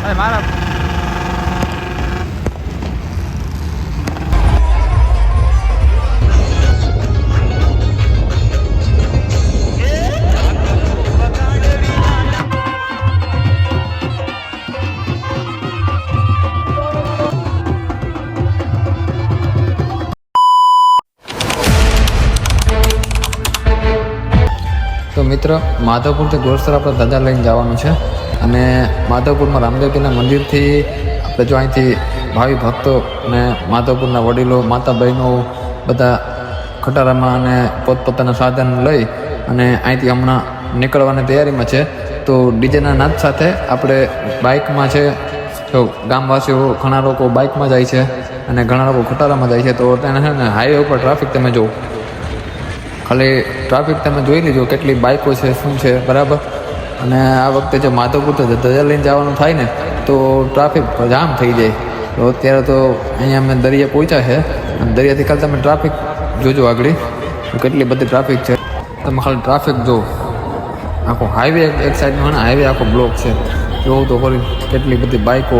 મારા તો મિત્ર માધવપુરથી ગોરસર આપણે ધજા લઈને જવાનું છે અને માધવપુરમાં રામદેવજીના મંદિરથી આપણે જો અહીંથી ભાવિ ભક્તો અને માધવપુરના વડીલો માતા બહેનો બધા ખટારામાં અને પોતપોતાના સાધન લઈ અને અહીંથી હમણાં નીકળવાની તૈયારીમાં છે. તો ડીજેના નાદ સાથે આપણે બાઇકમાં છે, જો ગામવાસીઓ ઘણા લોકો બાઇકમાં જાય છે અને ઘણા લોકો ખટારામાં જાય છે. તો તેને છે ને હાઈવે ઉપર ટ્રાફિક તમે જુઓ, ખાલી ટ્રાફિક તમે જોઈ લીજો કેટલી બાઇકો છે, શું છે, બરાબર. અને આ વખતે જો માધવપુર તો ધજા લઈને જવાનું થાય ને તો ટ્રાફિક જામ થઈ જાય. તો અત્યારે તો અહીંયા અમે દરિયા પહોંચ્યા છે અને દરિયાથી ખાલી તમે ટ્રાફિક જોજો આગળ કેટલી બધી ટ્રાફિક છે. તમે ખાલી ટ્રાફિક જો, આખો હાઈવે એક સાઈડનો ને હાઈવે આખો બ્લોક છે. જોવું તો ખરી કેટલી બધી બાઇકો